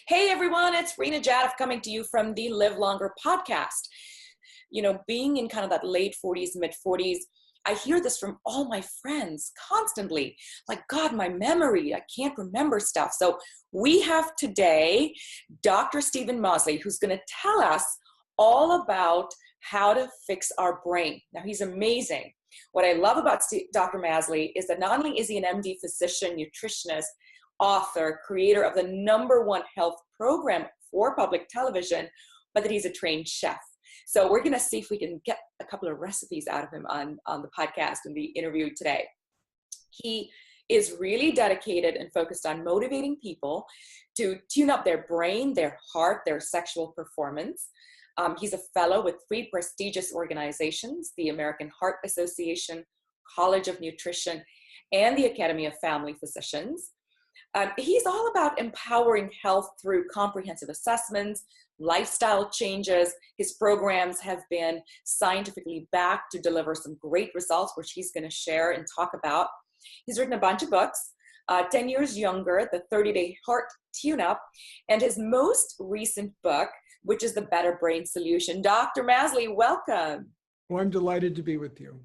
Hey everyone, it's Rena Jadif coming to you from the Live Longer podcast. Being in kind of that late 40s, mid 40s, I hear this from all my friends constantly. Like, God, my memory, I can't remember stuff. So we have today Dr. Masley, who's going to tell us all about how to fix our brain. Now, he's amazing. What I love about Dr. Masley is that not only is he an MD physician, nutritionist, author, creator of the #1 health program for public television, but that he's a trained chef. So we're going to see if we can get a couple of recipes out of him on the podcast and the interview today. He is really dedicated and focused on motivating people to tune up their brain, their heart, their sexual performance. He's a fellow with 3 prestigious organizations, the American Heart Association, College of Nutrition, and the Academy of Family Physicians. He's all about empowering health through comprehensive assessments, lifestyle changes. His programs have been scientifically backed to deliver some great results, which he's going to share and talk about. He's written a bunch of books, 10 Years Younger, The 30-Day Heart Tune-Up, and his most recent book, which is The Better Brain Solution. Dr. Masley, welcome. Well, I'm delighted to be with you.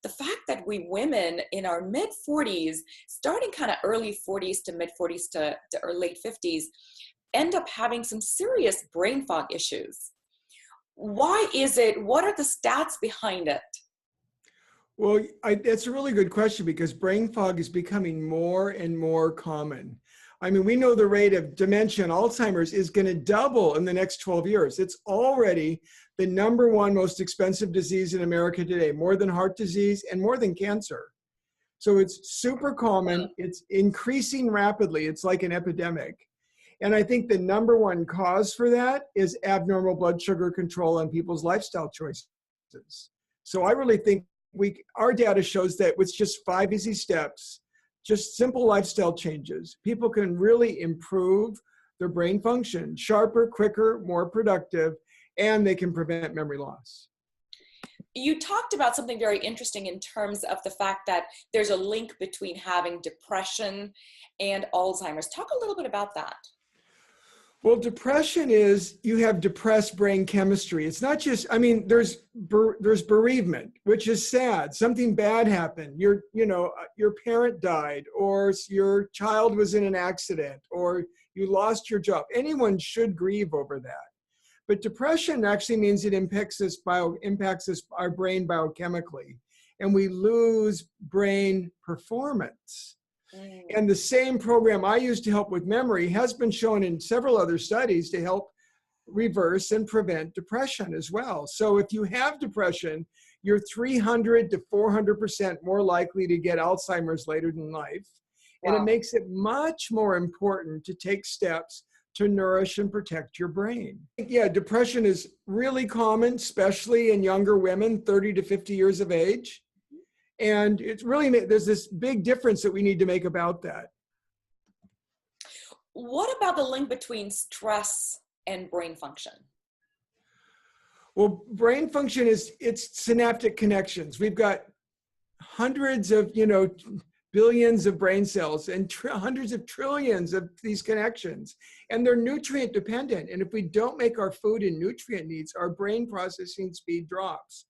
The fact that we women in our mid-40s, starting kind of early 40s to mid-40s to late 50s, end up having some serious brain fog issues. Why is it? What are the stats behind it? Well, that's a really good question because brain fog is becoming more and more common. I mean, we know the rate of dementia and Alzheimer's is going to double in the next 12 years. It's already the #1 most expensive disease in America today, more than heart disease and more than cancer. So it's super common. It's increasing rapidly. It's like an epidemic. And I think the #1 cause for that is abnormal blood sugar control and people's lifestyle choices. So I really think our data shows that with just 5 easy steps, just simple lifestyle changes, people can really improve their brain function, sharper, quicker, more productive, and they can prevent memory loss. You talked about something very interesting in terms of the fact that there's a link between having depression and Alzheimer's. Talk a little bit about that. Well, depression is you have depressed brain chemistry. It's not just, I mean, there's bereavement, which is sad. Something bad happened. Your parent died, or your child was in an accident, or you lost your job. Anyone should grieve over that. But depression actually means it impacts our brain biochemically, and we lose brain performance. And the same program I use to help with memory has been shown in several other studies to help reverse and prevent depression as well. So if you have depression, you're 300 to 400% more likely to get Alzheimer's later in life. Wow. And it makes it much more important to take steps to nourish and protect your brain. Yeah, depression is really common, especially in younger women, 30 to 50 years of age. And it's really, there's this big difference that we need to make about that. What about the link between stress and brain function? Well, brain function it's synaptic connections. We've got hundreds of, billions of brain cells and hundreds of trillions of these connections. And they're nutrient dependent. And if we don't make our food and nutrient needs, our brain processing speed drops.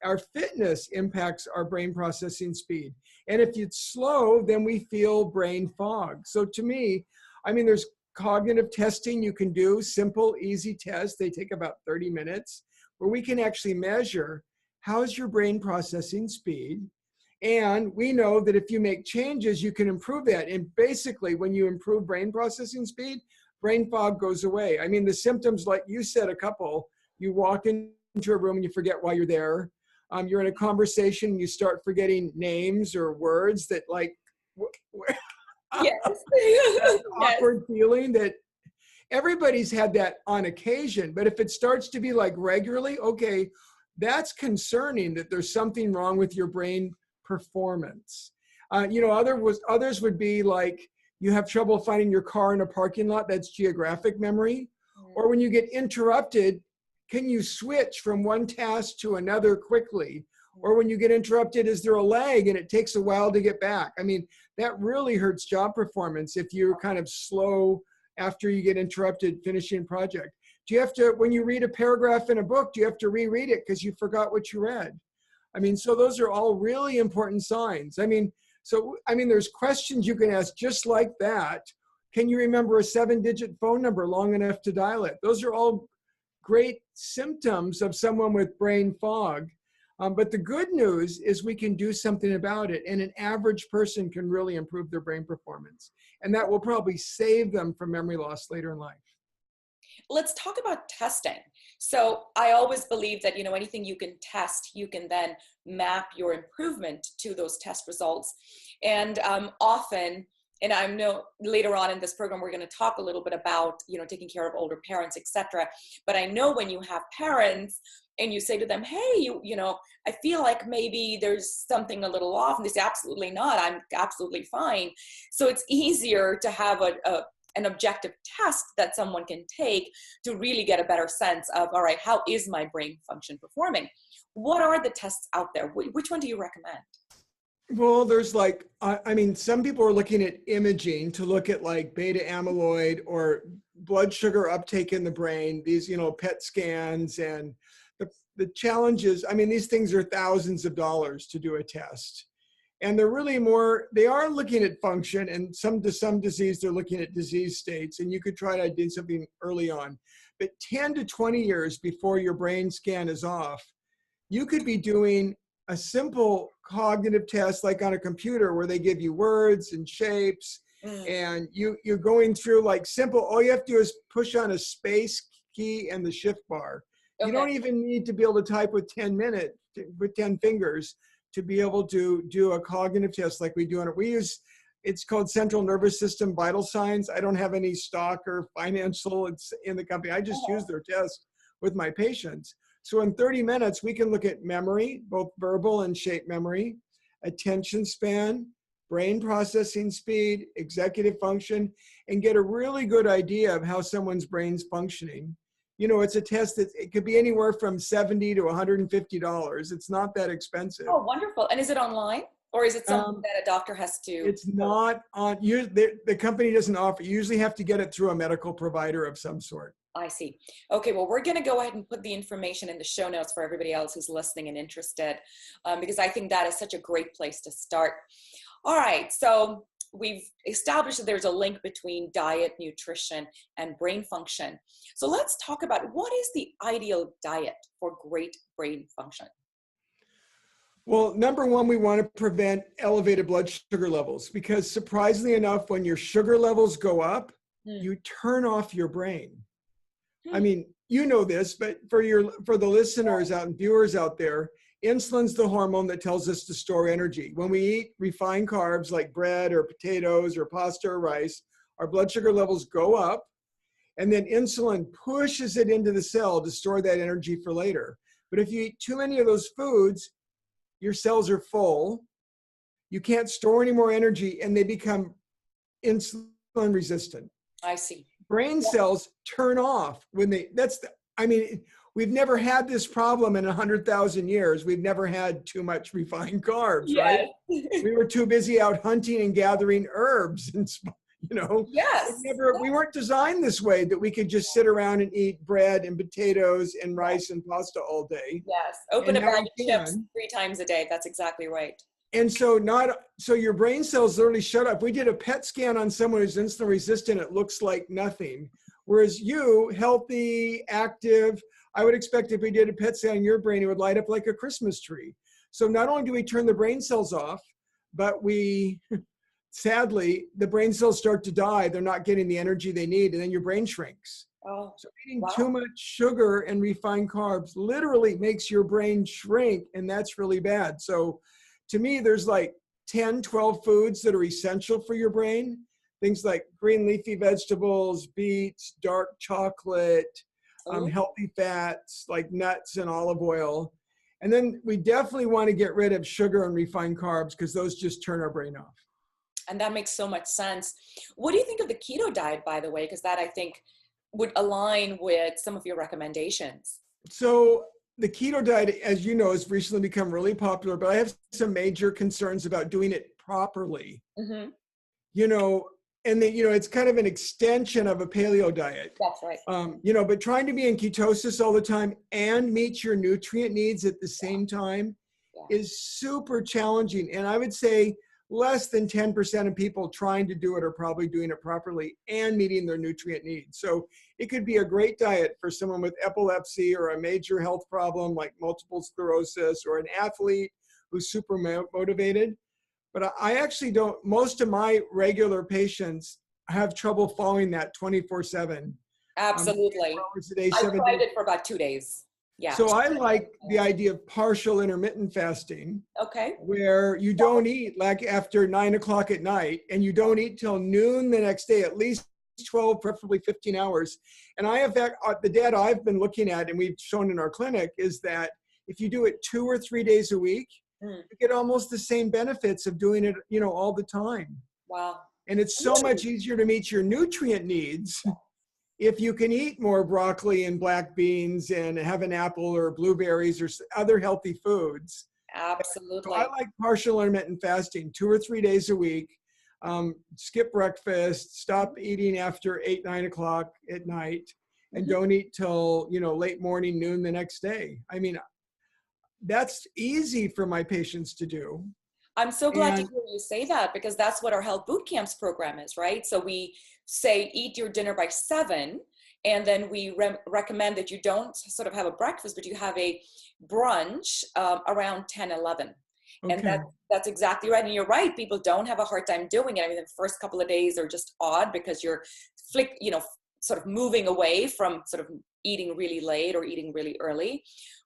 Our fitness impacts our brain processing speed. And if it's slow, then we feel brain fog. So to me, I mean, there's cognitive testing you can do, simple, easy tests. They take about 30 minutes, where we can actually measure how's your brain processing speed. And we know that if you make changes, you can improve that. And basically, when you improve brain processing speed, brain fog goes away. I mean, the symptoms, like you said, you walk into a room and you forget why you're there. You're in a conversation and you start forgetting names or words that Yes. That awkward feeling that everybody's had that on occasion. But if it starts to be like regularly, okay, that's concerning that there's something wrong with your brain performance. Others would be like you have trouble finding your car in a parking lot. That's geographic memory. Or when you get interrupted, can you switch from one task to another quickly? Or when you get interrupted, is there a lag and it takes a while to get back? I mean, that really hurts job performance if you're kind of slow after you get interrupted finishing a project? Do you have to, when you read a paragraph in a book, do you have to reread it because you forgot what you read? I mean, so those are all really important signs. I mean, there's questions you can ask just like that. Can you remember a 7-digit phone number long enough to dial it? Those are all great symptoms of someone with brain fog. But the good news is we can do something about it, and an average person can really improve their brain performance. And that will probably save them from memory loss later in life. Let's talk about testing. So I always believe that, anything you can test, you can then map your improvement to those test results. And often, and I know later on in this program, we're going to talk a little bit about, taking care of older parents, etc. But I know when you have parents and you say to them, hey, I feel like maybe there's something a little off. And they say, absolutely not. I'm absolutely fine. So it's easier to have an objective test that someone can take to really get a better sense of, all right, how is my brain function performing? What are the tests out there? Which one do you recommend? Well, there's some people are looking at imaging to look at like beta amyloid or blood sugar uptake in the brain, these, PET scans. And the challenge is, these things are thousands of dollars to do a test. And they're really they are looking at function, and to some disease, they're looking at disease states, and you could try to do something early on. But 10 to 20 years before your brain scan is off, you could be doing a simple cognitive test like on a computer where they give you words and shapes, and you're going through like simple, all you have to do is push on a space key and the shift bar. Okay. You don't even need to be able to type with 10 fingers to be able to do a cognitive test like we do on it. It's called central nervous system vital signs. I don't have any stock or financial, it's in the company. I just use their test with my patients. So in 30 minutes, we can look at memory, both verbal and shape memory, attention span, brain processing speed, executive function, and get a really good idea of how someone's brain's functioning. It's a test that it could be anywhere from $70 to $150. It's not that expensive. Oh, wonderful. And is it online? Or is it something that a doctor has to? It's not on, the company doesn't offer, you usually have to get it through a medical provider of some sort. I see. Okay, well, we're going to go ahead and put the information in the show notes for everybody else who's listening and interested, because I think that is such a great place to start. All right, so we've established that there's a link between diet, nutrition, and brain function. So let's talk about what is the ideal diet for great brain function? Well, number one, we want to prevent elevated blood sugar levels, because surprisingly enough, when your sugar levels go up, you turn off your brain. You know this, but for the listeners out and viewers out there, insulin's the hormone that tells us to store energy. When we eat refined carbs like bread or potatoes or pasta or rice, our blood sugar levels go up, and then insulin pushes it into the cell to store that energy for later. But if you eat too many of those foods, your cells are full, you can't store any more energy, and they become insulin resistant. I see. Brain cells turn off when we've never had this problem in 100,000 years. We've never had too much refined carbs, right? We were too busy out hunting and gathering herbs and, Yes. We weren't designed this way that we could just sit around and eat bread and potatoes and rice and pasta all day. Yes. Open a bag of chips 3 times a day. That's exactly right. And so your brain cells literally shut up. We did a PET scan on someone who's insulin resistant. It looks like nothing. Whereas you, healthy, active, I would expect if we did a PET scan on your brain, it would light up like a Christmas tree. So not only do we turn the brain cells off, but sadly, the brain cells start to die. They're not getting the energy they need, and then your brain shrinks. Oh, so eating too much sugar and refined carbs literally makes your brain shrink, and that's really bad. So to me, there's like 10, 12 foods that are essential for your brain. Things like green leafy vegetables, beets, dark chocolate, healthy fats like nuts and olive oil. And then we definitely want to get rid of sugar and refined carbs because those just turn our brain off. And that makes so much sense. What do you think of the keto diet, by the way? Because that, I think, would align with some of your recommendations. So the keto diet, as you know, has recently become really popular, but I have some major concerns about doing it properly. Mm-hmm. and then, it's kind of an extension of a paleo diet. That's right. But trying to be in ketosis all the time and meet your nutrient needs at the same time is super challenging. And I would say less than 10% of people trying to do it are probably doing it properly and meeting their nutrient needs. So it could be a great diet for someone with epilepsy or a major health problem like multiple sclerosis, or an athlete who's super motivated. But I actually don't, most of my regular patients have trouble following that 24/7. Absolutely. hours a day, I 7 tried days. it for about 2 days. Yeah. So I like the idea of partial intermittent fasting, Okay. where you don't eat like after 9 o'clock at night, and you don't eat till noon the next day, at least 12, preferably 15 hours. And I have that, the data I've been looking at and we've shown in our clinic is that if you do it 2 or 3 days a week, you get almost the same benefits of doing it, all the time. Wow. And it's so much easier to meet your nutrient needs if you can eat more broccoli and black beans and have an apple or blueberries or other healthy foods. Absolutely. So I like partial intermittent fasting, 2 or 3 days a week. Skip breakfast, stop eating after 8, 9 o'clock at night, and don't eat till, late morning, noon the next day. I mean, that's easy for my patients to do. I'm so glad to hear you say that, because that's what our health boot camps program is, right? So we say eat your dinner by 7, and then we recommend that you don't sort of have a breakfast, but you have a brunch around 10, 11. Okay. And that's exactly right. And you're right. People don't have a hard time doing it. I mean, the first couple of days are just odd because you're sort of moving away from sort of eating really late or eating really early.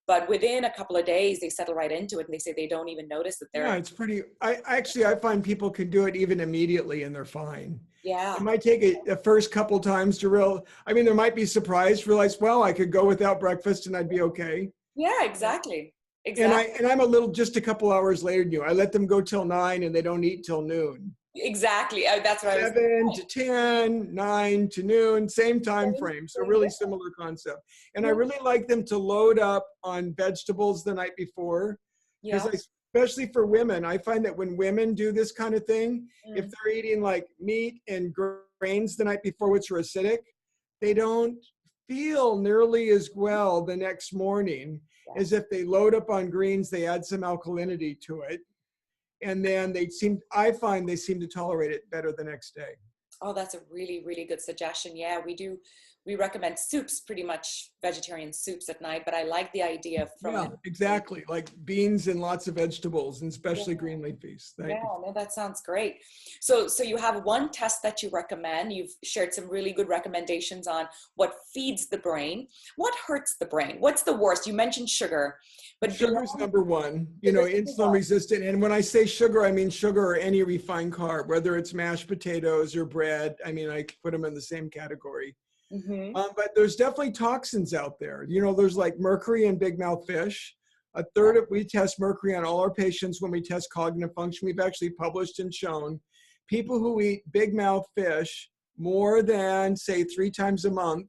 But within a couple of days, they settle right into it, and they say they don't even notice that they're. Yeah, it's pretty. I find people can do it even immediately, and they're fine. Yeah. It might take the first couple times to there might be surprised, realize, well, I could go without breakfast and I'd be okay. Yeah, exactly. Exactly. And I'm just a couple hours later than you. I let them go till 9 and they don't eat till noon. Exactly. That's what 7 to 10, 9 to noon, same time frame. So really similar concept. And I really like them to load up on vegetables the night before. Because especially for women, I find that when women do this kind of thing, if they're eating like meat and grains the night before, which are acidic, they don't feel nearly as well the next morning as if they load up on greens, they add some alkalinity to it. And then I find they seem to tolerate it better the next day. Oh, that's a really, really good suggestion. Yeah, we recommend soups, pretty much vegetarian soups at night, but I like the idea from exactly, like beans and lots of vegetables, and especially green leafies. No, that sounds great. So you have one test that you recommend. You've shared some really good recommendations on what feeds the brain. What hurts the brain? What's the worst? You mentioned sugar, but sugar's number one, insulin resistant. And when I say sugar, I mean sugar or any refined carb, whether it's mashed potatoes or bread. I mean, I put them in the same category. But there's definitely toxins out there. There's like mercury in big mouth fish. A third of, we test mercury on all our patients when we test cognitive function. We've actually published and shown people who eat big mouth fish more than, say, 3 times a month,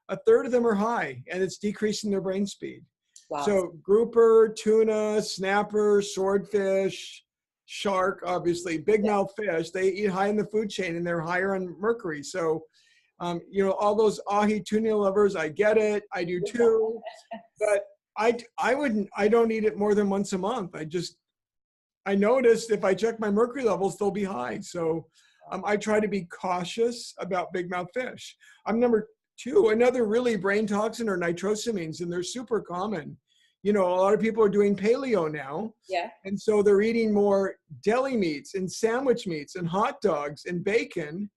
a third of them are high, and it's decreasing their brain speed. Wow. So grouper, tuna, snapper, swordfish, shark, obviously, big mouth fish, they eat high in the food chain and they're higher on mercury. So all those ahi tuna lovers, I get it. I do too. But I don't eat it more than once a month. I noticed if I check my mercury levels, they'll be high. So I try to be cautious about big mouth fish. Number 2, another really brain toxin are nitrosamines, and they're super common. A lot of people are doing paleo now. Yeah. And so they're eating more deli meats and sandwich meats and hot dogs and bacon.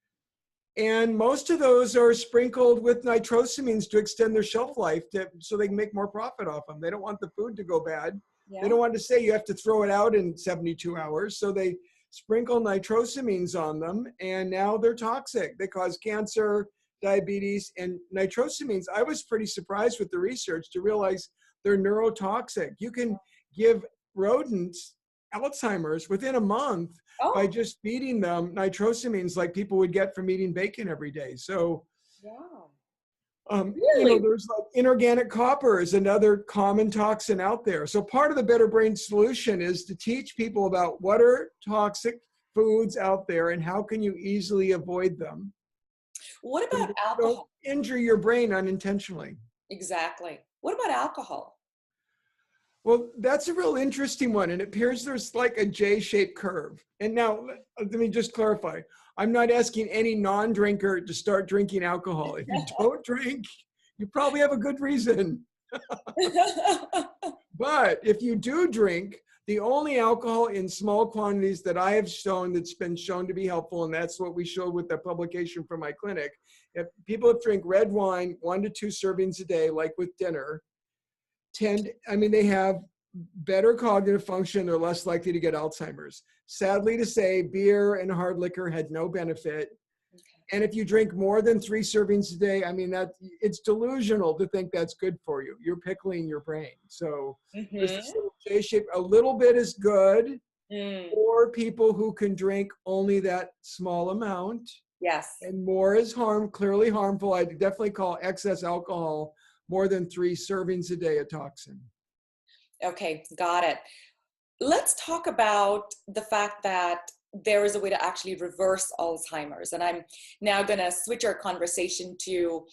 And most of those are sprinkled with nitrosamines to extend their shelf life so they can make more profit off them. They don't want the food to go bad. Yeah. They don't want to say you have to throw it out in 72 hours. So they sprinkle nitrosamines on them, and now they're toxic. They cause cancer, diabetes, and nitrosamines. I was pretty surprised with the research to realize they're neurotoxic. You can give rodents Alzheimer's within a month by just feeding them nitrosamines like people would get from eating bacon every day. So, really? There's like inorganic copper is another common toxin out there. So part of the Better Brain solution is to teach people about what are toxic foods out there and how can you easily avoid them What so about that you don't alcohol? injure your brain unintentionally. Exactly. What about alcohol? Well, that's a real interesting one. And it appears there's like a J-shaped curve. And now let me just clarify. I'm not asking any non-drinker to start drinking alcohol. If you don't drink, you probably have a good reason. But if you do drink, the only alcohol in small quantities that I have shown that's been shown to be helpful, and that's what we showed with the publication from my clinic, if people that drink red wine, 1 to 2 servings a day, like with dinner, they have better cognitive function. They're less likely to get Alzheimer's. Sadly to say, beer and hard liquor had no benefit. And if you drink more than 3 servings a day, it's delusional to think that's good for you. You're pickling your brain. So there's this little J shape. A little bit is good for people who can drink only that small amount. Yes. And more is clearly harmful. I definitely call excess alcohol, more than 3 servings a day, a toxin. Okay, got it. Let's talk about the fact that there is a way to actually reverse Alzheimer's. And I'm now going to switch our conversation to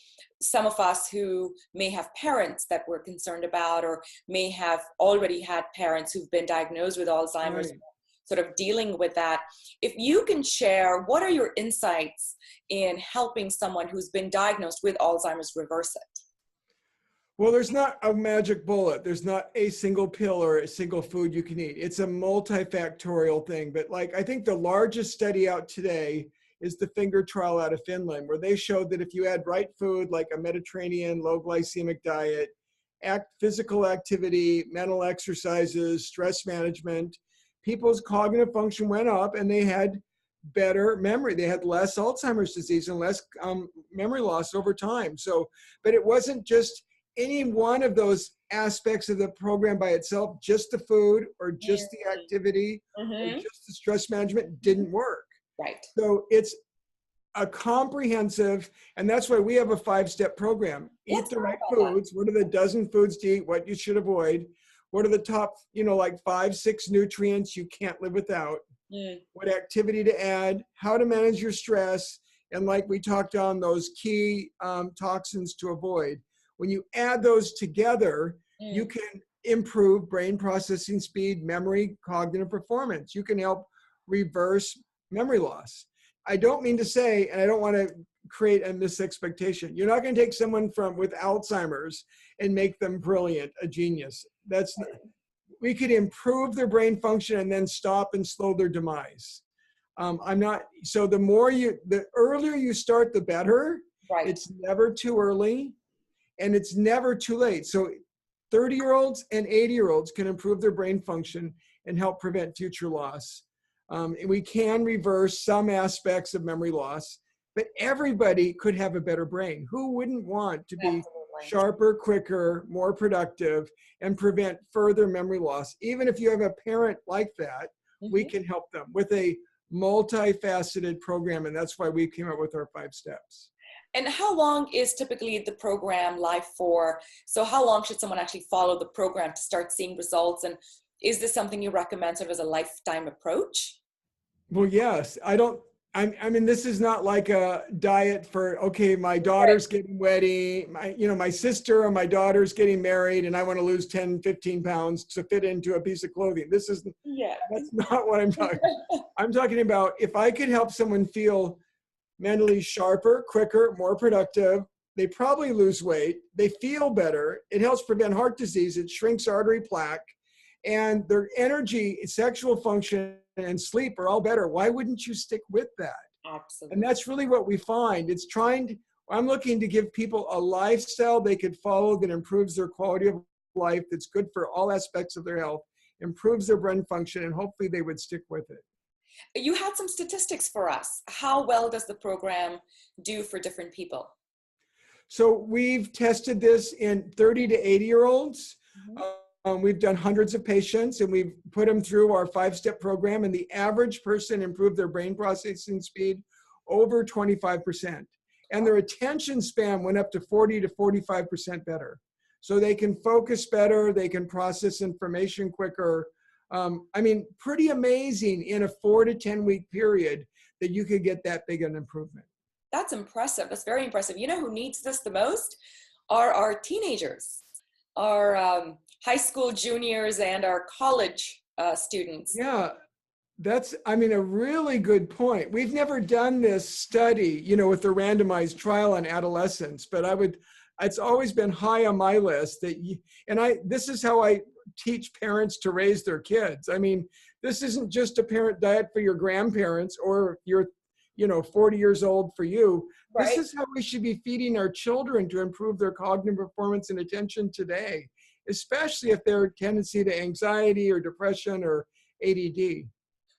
some of us who may have parents that we're concerned about, or may have already had parents who've been diagnosed with Alzheimer's, Right. sort of dealing with that. If you can share, what are your insights in helping someone who's been diagnosed with Alzheimer's reverse it? Well, there's not a magic bullet. There's not a single pill or a single food you can eat. It's a multifactorial thing. But I think the largest study out today is the finger trial out of Finland, where they showed that if you had right food, like a Mediterranean low glycemic diet, physical activity, mental exercises, stress management, people's cognitive function went up and they had better memory. They had less Alzheimer's disease and less memory loss over time. So, but it wasn't just any one of those aspects of the program by itself, just the food or just the activity or just the stress management didn't work. Right. So it's a comprehensive, and that's why we have a 5-step program. Eat the right foods. What are the dozen foods to eat? What you should avoid? What are the top, 5, 6 nutrients you can't live without? What activity to add? How to manage your stress? And like we talked on, those key toxins to avoid. When you add those together, you can improve brain processing speed, memory, cognitive performance. You can help reverse memory loss. I don't mean to say, and I don't want to create a misexpectation, you're not going to take someone with Alzheimer's and make them brilliant, a genius. We could improve their brain function and then stop and slow their demise. So the earlier you start, the better. Right. It's never too early. And it's never too late. So 30-year-olds and 80-year-olds can improve their brain function and help prevent future loss. And we can reverse some aspects of memory loss, but everybody could have a better brain. Who wouldn't want to be sharper, quicker, more productive, and prevent further memory loss? Even if you have a parent like that, we can help them with a multifaceted program. And that's why we came up with our 5 steps. And how long is typically the program live for? So how long should someone actually follow the program to start seeing results? And is this something you recommend sort of as a lifetime approach? Well, yes. This is not like a diet for, okay, my daughter's getting ready, my sister or my daughter's getting married and I want to lose 10, 15 pounds to fit into a piece of clothing. That's not what I'm talking about. I'm talking about if I could help someone feel mentally sharper, quicker, more productive, they probably lose weight, they feel better, it helps prevent heart disease, it shrinks artery plaque, and their energy, sexual function, and sleep are all better. Why wouldn't you stick with that? Absolutely. And that's really what we find. I'm looking to give people a lifestyle they could follow that improves their quality of life, that's good for all aspects of their health, improves their brain function, and hopefully they would stick with it. You had some statistics for us. How well does the program do for different people? So we've tested this in 30 to 80-year-olds. We've done hundreds of patients and we've put them through our 5-step program, and the average person improved their brain processing speed over 25%. And their attention span went up to 40 to 45% better. So they can focus better, they can process information quicker. I mean, pretty amazing in a 4 to 10 week period that you could get that big an improvement. That's impressive. That's very impressive. You know who needs this the most? Are our teenagers, our high school juniors, and our college students. Yeah, that's, I mean, a really good point. We've never done this study, you know, with the randomized trial on adolescents, but it's always been high on my list that this is how I teach parents to raise their kids. I mean, this isn't just a parent diet for your grandparents or your, 40 years old for you. Right. This is how we should be feeding our children to improve their cognitive performance and attention today, especially if they're a tendency to anxiety or depression or ADD.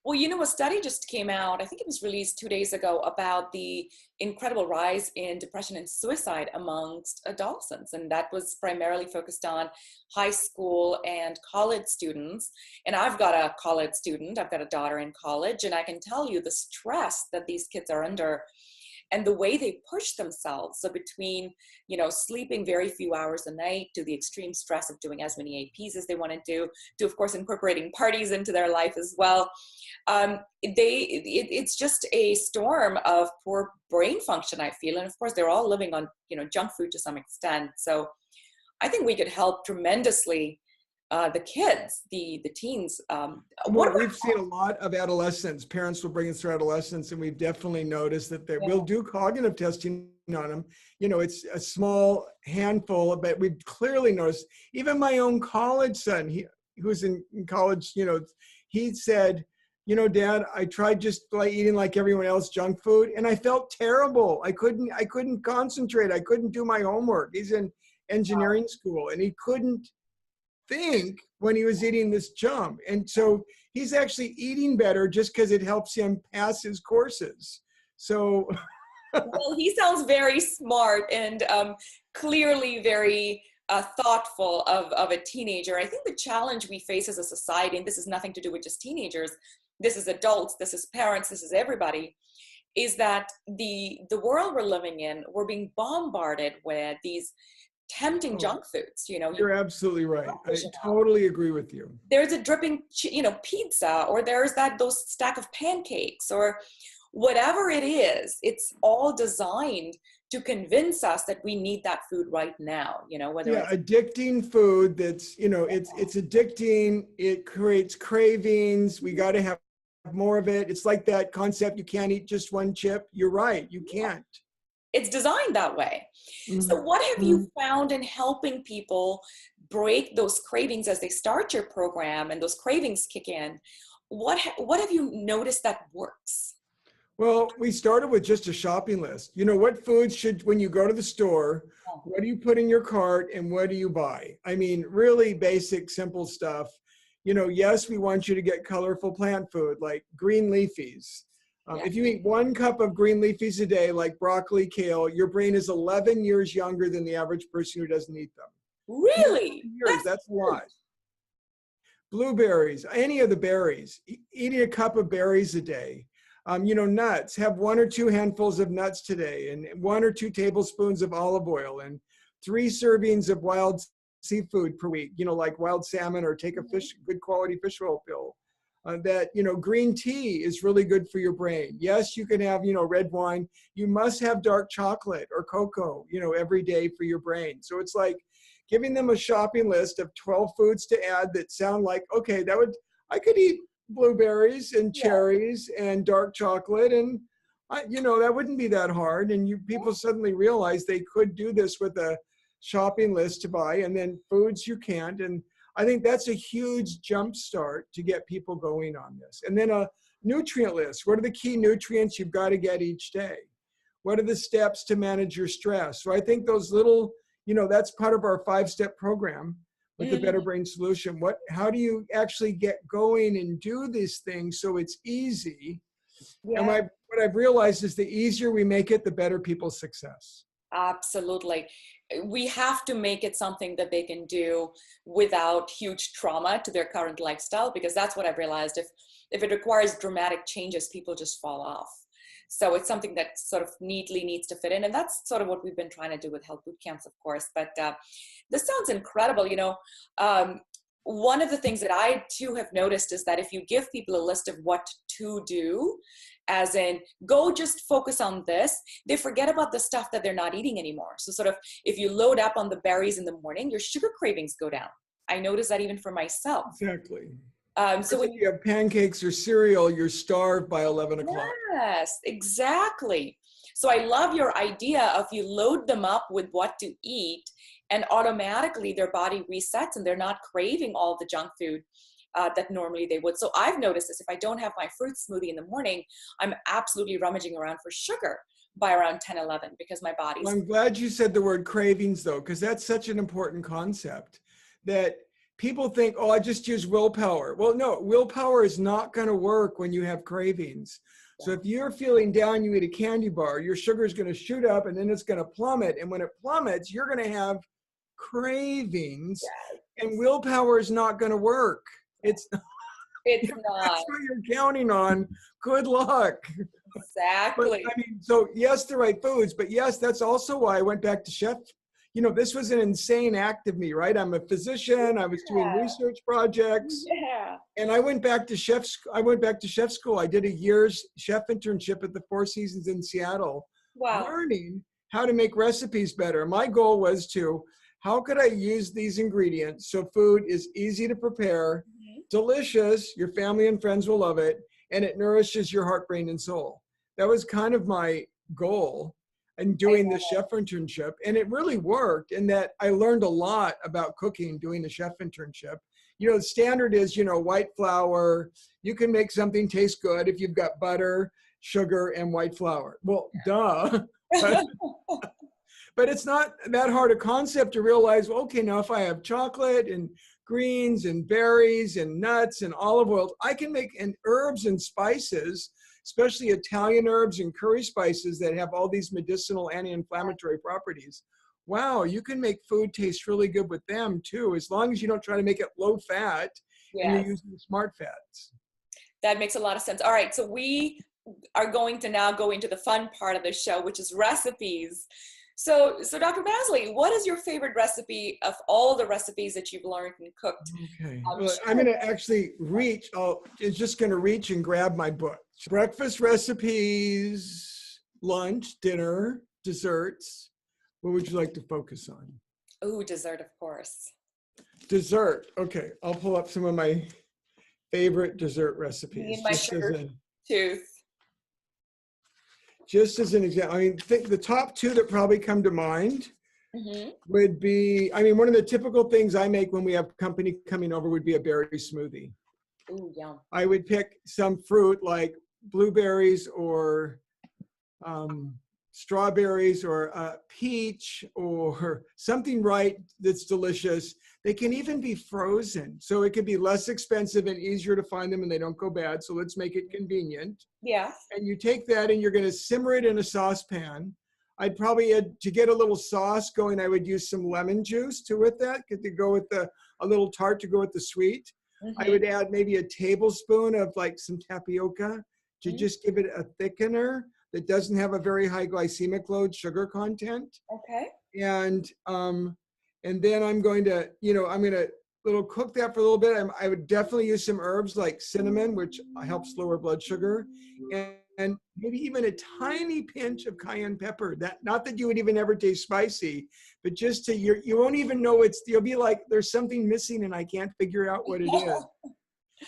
Well, you know, a study just came out, I think it was released 2 days ago, about the incredible rise in depression and suicide amongst adolescents. And that was primarily focused on high school and college students. And I've got a college student, I've got a daughter in college, and I can tell you the stress that these kids are under and the way they push themselves. So between, sleeping very few hours a night, to the extreme stress of doing as many APs as they want to do, to of course incorporating parties into their life as well. It's just a storm of poor brain function, I feel. And of course they're all living on, junk food to some extent. So I think we could help tremendously the kids, the teens. We've seen a lot of adolescents. Parents will bring us through adolescence, and we've definitely noticed that we'll do cognitive testing on them. It's a small handful, but we've clearly noticed. Even my own college son, who's in college, he said, Dad, I tried just eating like everyone else, junk food, and I felt terrible. I couldn't concentrate. I couldn't do my homework. He's in engineering school, and he couldn't think when he was eating this junk. And so he's actually eating better just because it helps him pass his courses. So well, he sounds very smart and clearly very thoughtful of a teenager. I think the challenge we face as a society, and this is nothing to do with just teenagers, this is adults, this is parents, this is everybody, is that the world we're living in, we're being bombarded with these tempting junk foods. You're absolutely right. I totally agree with you. There's a dripping pizza, or there's those stack of pancakes, or whatever it is. It's all designed to convince us that we need that food right now. Whether it's addicting food that's it's addicting. It creates cravings. We got to have more of it. It's like that concept, you can't eat just one chip. You're right, you can't. It's designed that way. Mm-hmm. So what have you found in helping people break those cravings as they start your program and those cravings kick in? What have you noticed that works? Well, we started with just a shopping list. What foods when you go to the store, what do you put in your cart and what do you buy? I mean, really basic, simple stuff. Yes, we want you to get colorful plant food like green leafies. If you eat 1 cup of green leafies a day, like broccoli, kale, your brain is 11 years younger than the average person who doesn't eat them. Really? That's a lot. Blueberries, any of the berries, eating a cup of berries a day. Nuts, have 1 or 2 handfuls of nuts today, and 1 or 2 tablespoons of olive oil, and 3 servings of wild seafood per week, like wild salmon, or take a good quality fish oil pill. Green tea is really good for your brain. Yes, you can have, red wine. You must have dark chocolate or cocoa, every day for your brain. So it's like giving them a shopping list of 12 foods to add that sound like, okay, I could eat blueberries and cherries and dark chocolate, and that wouldn't be that hard. And people suddenly realize they could do this with a shopping list to buy, and then foods you can't. And I think that's a huge jump start to get people going on this. And then a nutrient list. What are the key nutrients you've got to get each day? What are the steps to manage your stress? So I think those little, that's part of our 5-step program with the Better Brain Solution. How do you actually get going and do these things so it's easy? Yeah. And what I've realized is the easier we make it, the better people's success. Absolutely. We have to make it something that they can do without huge trauma to their current lifestyle, because that's what I've realized. If it requires dramatic changes, people just fall off. So it's something that sort of neatly needs to fit in. And that's sort of what we've been trying to do with health boot camps, of course. But this sounds incredible. one of the things that I too have noticed is that if you give people a list of what to do, as in go just focus on this, they forget about the stuff that they're not eating anymore. So sort of if you load up on the berries in the morning, your sugar cravings go down. I noticed that even for myself. Exactly. So when if you have pancakes or cereal, you're starved by 11 o'clock. Yes, exactly. So I love your idea of you load them up with what to eat and automatically their body resets and they're not craving all the junk food that normally they would. So I've noticed this, if I don't have my fruit smoothie in the morning, I'm absolutely rummaging around for sugar by around 10, 11 because my body's... Well, I'm glad you said the word cravings though, because that's such an important concept that people think, oh, I just use willpower. Well, no, willpower is not going to work when you have cravings. So if you're feeling down, you eat a candy bar, your sugar is going to shoot up and then it's going to plummet. And when it plummets, you're going to have cravings and willpower is not going to work. It's not. It's not. That's what you're counting on. Good luck. Exactly. But, I mean, so yes, the right foods, but yes, that's also why I went back to chef. You know, this was an insane act of me, right? I'm a physician. I was doing research projects. Yeah. And I went back to chef school. I did a year's chef internship at the Four Seasons in Seattle, learning how to make recipes better. My goal was how could I use these ingredients so food is easy to prepare, delicious, your family and friends will love it, and it nourishes your heart, brain, and soul. That was kind of my goal in doing the chef internship. And it really worked in that I learned a lot about cooking doing the chef internship. You know, the standard is, white flour. You can make something taste good if you've got butter, sugar, and white flour. Well, duh. But it's not that hard a concept to realize, well, okay, now if I have chocolate and greens and berries and nuts and olive oil, I can make, and herbs and spices, especially Italian herbs and curry spices that have all these medicinal anti-inflammatory properties. Wow, you can make food taste really good with them too, as long as you don't try to make it low fat and you're using smart fats. That makes a lot of sense. All right, so we are going to now go into the fun part of the show, which is recipes. So Dr. Masley, what is your favorite recipe of all the recipes that you've learned and cooked? Okay, well, I'm going to actually reach and grab my book. Breakfast recipes, lunch, dinner, desserts. What would you like to focus on? Oh, dessert, of course. Dessert. Okay, I'll pull up some of my favorite dessert recipes. Me and my sugar tooth. Just as an example, I mean, the top two that probably come to mind would be, one of the typical things I make when we have company coming over would be a berry smoothie. Ooh, yum. I would pick some fruit like blueberries or strawberries or peach or something that's delicious. They can even be frozen. So it could be less expensive and easier to find them and they don't go bad. So let's make it convenient. Yeah. And you take that and you're going to simmer it in a saucepan. I'd probably add, to get a little sauce going, I would use some lemon juice with that to go with a little tart to go with the sweet. I would add maybe a tablespoon of like some tapioca to just give it a thickener that doesn't have a very high glycemic load sugar content. Okay. And then I'm going to, cook that for a little bit. I would definitely use some herbs like cinnamon, which helps lower blood sugar, and maybe even a tiny pinch of cayenne pepper. Not that you would even ever taste spicy, but just you won't even know you'll be like, there's something missing and I can't figure out what it is.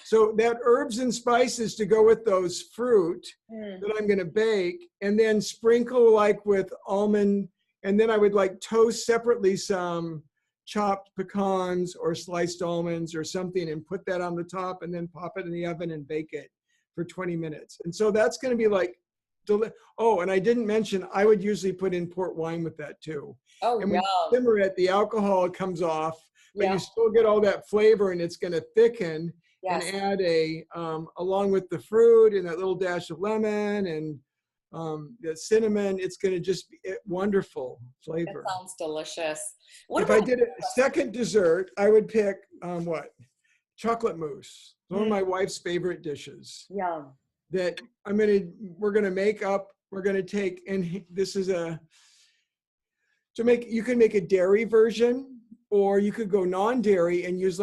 So that herbs and spices to go with those fruit that I'm going to bake, and then sprinkle with almond, and then I would toast separately some chopped pecans or sliced almonds or something and put that on the top and then pop it in the oven and bake it for 20 minutes. And so that's going to be and I didn't mention, I would usually put in port wine with that too. Oh, and when you simmer it, the alcohol comes off, but you still get all that flavor and it's going to thicken. And add along with the fruit and that little dash of lemon and the cinnamon, it's going to just be wonderful flavor. That sounds delicious. If I did a second dessert, I would pick chocolate mousse. One of my wife's favorite dishes. Yum. That we're going to make up. We're going to take, and this is you can make a dairy version, or you could go non-dairy and use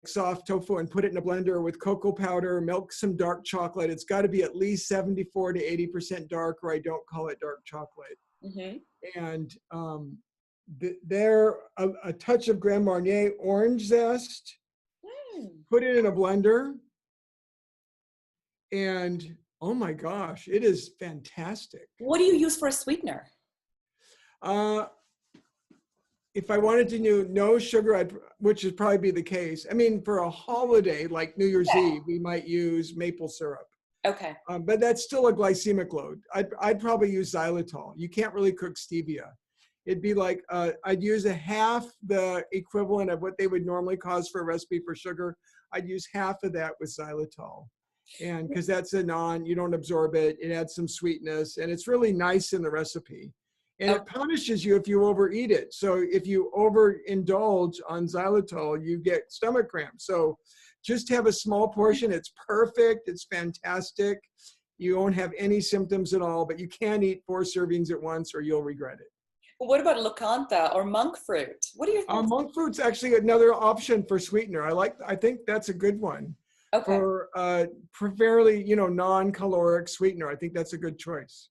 soft tofu and put it in a blender with cocoa powder, milk, some dark chocolate. It's got to be at least 74 to 80% dark, or I don't call it dark chocolate. Mm-hmm. And there, a touch of Grand Marnier orange zest, put it in a blender, and oh my gosh, it is fantastic. What do you use for a sweetener? If I wanted to do no sugar, which would probably be the case. I mean, for a holiday like New Year's Eve, we might use maple syrup. Okay. But that's still a glycemic load. I'd probably use xylitol. You can't really cook stevia. It'd be like, I'd use a half the equivalent of what they would normally cause for a recipe for sugar. I'd use half of that with xylitol. And because that's you don't absorb it, it adds some sweetness, and it's really nice in the recipe. And it punishes you if you overeat it. So if you overindulge on xylitol, you get stomach cramps. So just have a small portion. It's perfect. It's fantastic. You won't have any symptoms at all, but you can't eat 4 servings at once or you'll regret it. What about leucantha or monk fruit? What are your thoughts? Monk fruit's actually another option for sweetener. I think that's a good one. Okay. For fairly, non-caloric sweetener. I think that's a good choice.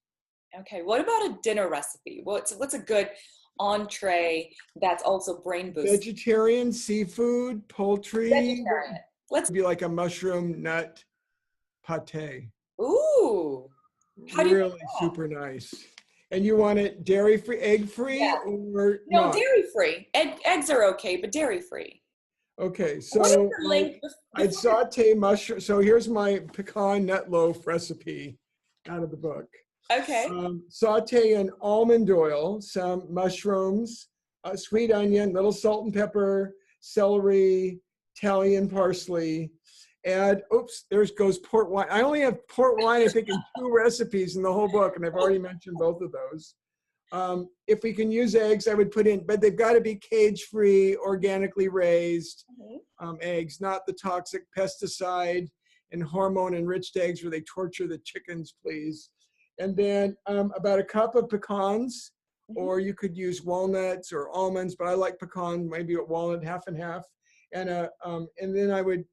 Okay. What about a dinner recipe? What's a good entree that's also brain boosting? Vegetarian, seafood, poultry. Vegetarian. Let's be like a mushroom nut pate. Ooh. How do you really super nice. And you want it dairy-free, egg-free, or no? Not? Dairy-free. Eggs are okay, but dairy-free. Okay, so I'd saute mushroom. So here's my pecan nut loaf recipe out of the book. Okay. Saute in almond oil, some mushrooms, sweet onion, little salt and pepper, celery, Italian parsley. Add, there goes port wine. I only have port wine, I think, in 2 recipes in the whole book, and I've already mentioned both of those. If we can use eggs, I would put in, but they've got to be cage-free, organically raised eggs, not the toxic pesticide and hormone-enriched eggs where they torture the chickens, please. And then about a cup of pecans, or you could use walnuts or almonds, but I like pecan, maybe a walnut, half and half. And then I would,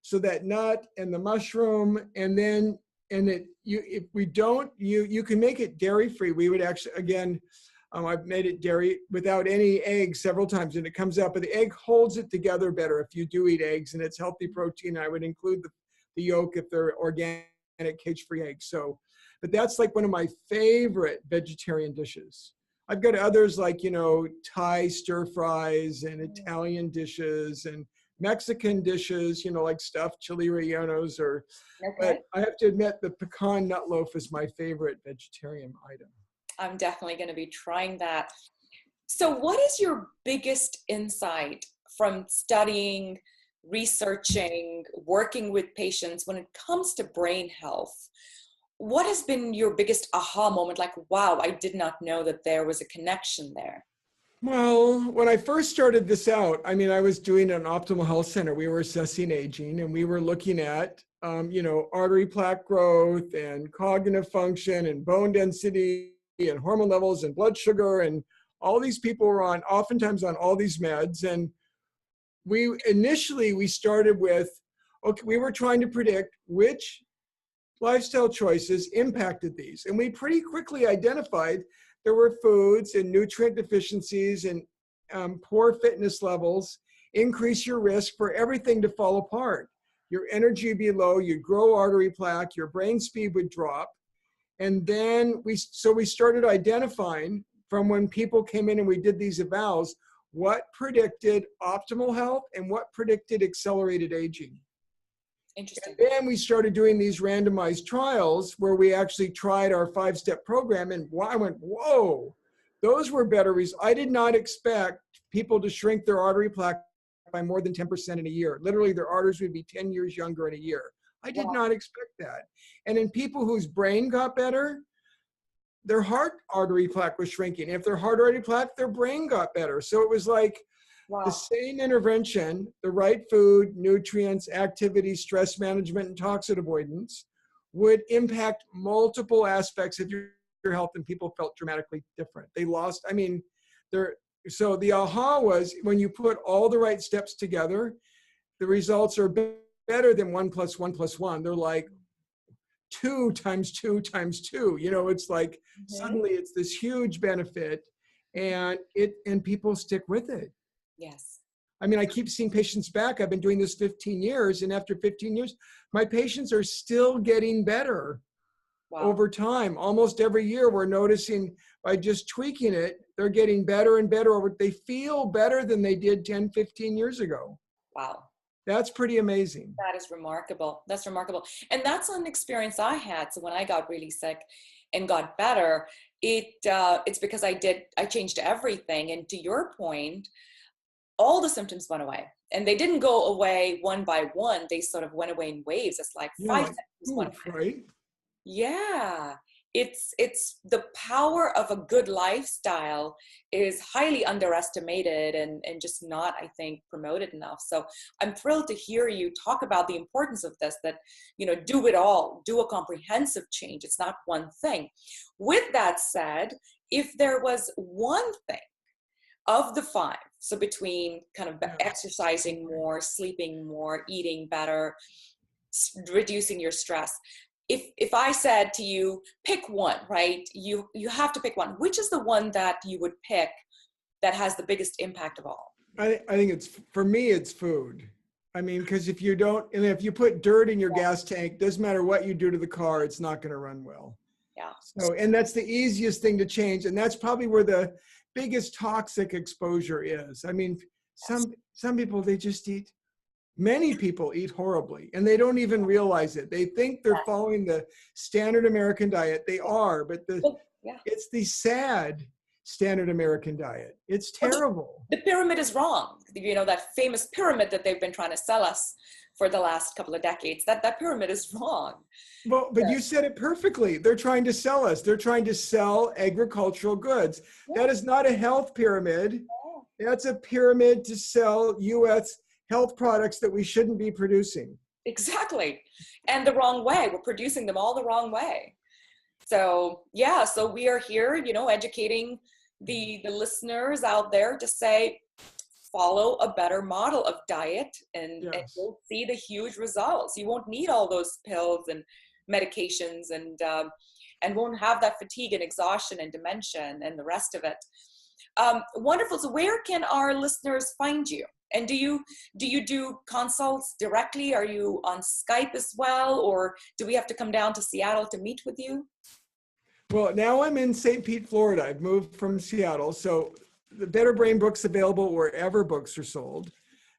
so that nut and the mushroom, and then if we don't, you can make it dairy-free. We would actually, again, I've made it dairy without any eggs several times, and it comes out, but the egg holds it together better if you do eat eggs, and it's healthy protein. I would include the yolk if they're organic, cage-free eggs. So, but that's like one of my favorite vegetarian dishes. I've got others like, Thai stir fries and Italian dishes and Mexican dishes, like stuffed chili rellenos but I have to admit the pecan nut loaf is my favorite vegetarian item. I'm definitely going to be trying that. So what is your biggest insight from studying, researching, working with patients when it comes to brain health? What has been your biggest aha moment? Like, wow, I did not know that there was a connection there. Well, when I first started this out, I was doing an optimal health center. We were assessing aging, and we were looking at, artery plaque growth and cognitive function and bone density and hormone levels and blood sugar. And all these people were oftentimes on all these meds. And we started with, we were trying to predict which lifestyle choices impacted these. And we pretty quickly identified there were foods and nutrient deficiencies and poor fitness levels increase your risk for everything to fall apart. Your energy would be low, you'd grow artery plaque, your brain speed would drop. And then we started identifying from when people came in and we did these evals, what predicted optimal health and what predicted accelerated aging. Interesting. And then we started doing these randomized trials where we actually tried our 5-step program, and I went, whoa, those were better results. I did not expect people to shrink their artery plaque by more than 10% in a year. Literally, their arteries would be 10 years younger in a year. I did not expect that. And in people whose brain got better, their heart artery plaque was shrinking. If their heart artery plaque, their brain got better. So it was like, the same intervention, the right food, nutrients, activity, stress management, and toxin avoidance would impact multiple aspects of your health, and people felt dramatically different. They lost, so the aha was when you put all the right steps together, the results are better than 1 + 1 + 1. They're like 2 × 2 × 2. You know, it's like suddenly it's this huge benefit, and people stick with it. Yes. I mean, I keep seeing patients back. I've been doing this 15 years, and after 15 years, my patients are still getting better. Wow. Over time. Almost every year, we're noticing by just tweaking it, they're getting better and better. They feel better than they did 10, 15 years ago. Wow. That's pretty amazing. That is remarkable. That's remarkable. And that's an experience I had. So when I got really sick and got better, it's because I changed everything. And to your point, all the symptoms went away. And they didn't go away one by one. They sort of went away in waves. It's like 5 symptoms went away. Right? Yeah. It's the power of a good lifestyle is highly underestimated and just not, I think, promoted enough. So I'm thrilled to hear you talk about the importance of this, that, you know, do it all, do a comprehensive change. It's not one thing. With that said, if there was one thing of the 5, so between kind of exercising more, sleeping more, eating better, reducing your stress, if I said to you, pick one, right? You have to pick one. Which is the one that you would pick that has the biggest impact of all? I think for me, it's food. I mean, because if you put dirt in your gas tank, doesn't matter what you do to the car, it's not going to run well. Yeah. So, and that's the easiest thing to change. And that's probably where the biggest toxic exposure is. I mean, some people, many people eat horribly, and they don't even realize it. They think they're following the standard American diet. They are, but it's the sad standard American diet. It's terrible. The pyramid is wrong. You know, that famous pyramid that they've been trying to sell us for the last couple of decades, that pyramid is wrong. Well, but you said it perfectly. They're trying to sell us. They're trying to sell agricultural goods. That is not a health pyramid. That's a pyramid to sell U.S. health products that we shouldn't be producing. Exactly. And the wrong way. We're producing them all the wrong way. So yeah, so we are here, you know, educating the listeners out there to say, follow a better model of diet and you'll see the huge results. You won't need all those pills and medications and won't have that fatigue and exhaustion and dementia and the rest of it. Wonderful. So where can our listeners find you? And do you do consults directly? Are you on Skype as well? Or do we have to come down to Seattle to meet with you? Well, now I'm in St. Pete, Florida. I've moved from Seattle. So the Better Brain book's available wherever books are sold.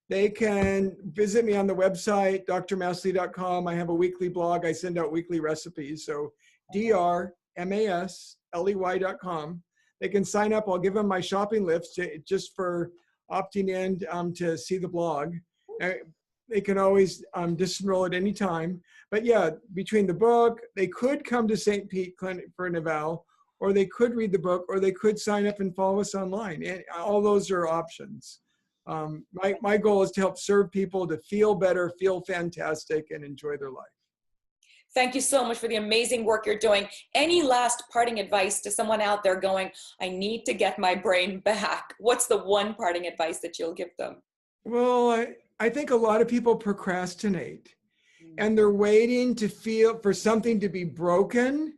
They can visit me on the website, drmasley.com. I have a weekly blog. I send out weekly recipes. So drmasley.com. They can sign up. I'll give them my shopping list just for opting in to see the blog. They can always disenroll at any time. But yeah, between the book, they could come to St. Pete Clinic for an eval, or they could read the book, or they could sign up and follow us online. And all those are options. My goal is to help serve people to feel better, feel fantastic, and enjoy their life. Thank you so much for the amazing work you're doing. Any last parting advice to someone out there going, I need to get my brain back? What's the one parting advice that you'll give them? Well, I think a lot of people procrastinate, and they're waiting for something to be broken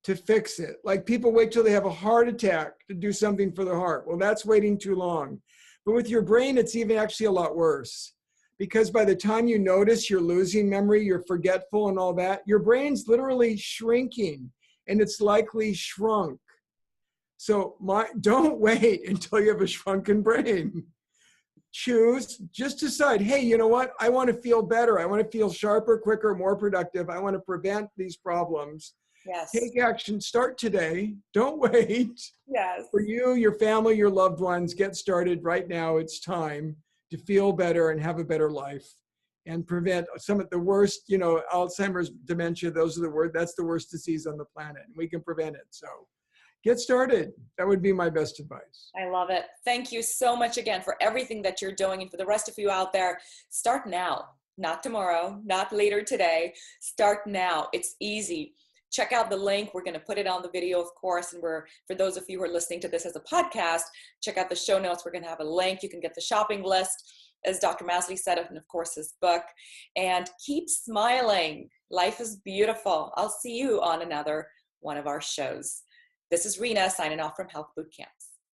to fix it. Like people wait till they have a heart attack to do something for their heart. Well, that's waiting too long. But with your brain, it's even actually a lot worse. Because by the time you notice you're losing memory, you're forgetful and all that, your brain's literally shrinking, and it's likely shrunk. So don't wait until you have a shrunken brain. Just decide, hey, you know what? I want to feel better. I want to feel sharper, quicker, more productive. I want to prevent these problems. Yes. Take action. Start today. Don't wait. Yes. For you, your family, your loved ones, get started right now. It's time to feel better and have a better life and prevent some of the worst, you know, Alzheimer's, dementia, that's the worst disease on the planet. And we can prevent it. So get started. That would be my best advice. I love it. Thank you so much again for everything that you're doing. And for the rest of you out there, start now, not tomorrow, not later today. Start now. It's easy. check out the link. We're going to put it on the video, of course. And for those of you who are listening to this as a podcast, check out the show notes. We're going to have a link. You can get the shopping list, as Dr. Masley said, and of course his book. And keep smiling. Life is beautiful. I'll see you on another one of our shows. This is Rena signing off from Health Boot Camps.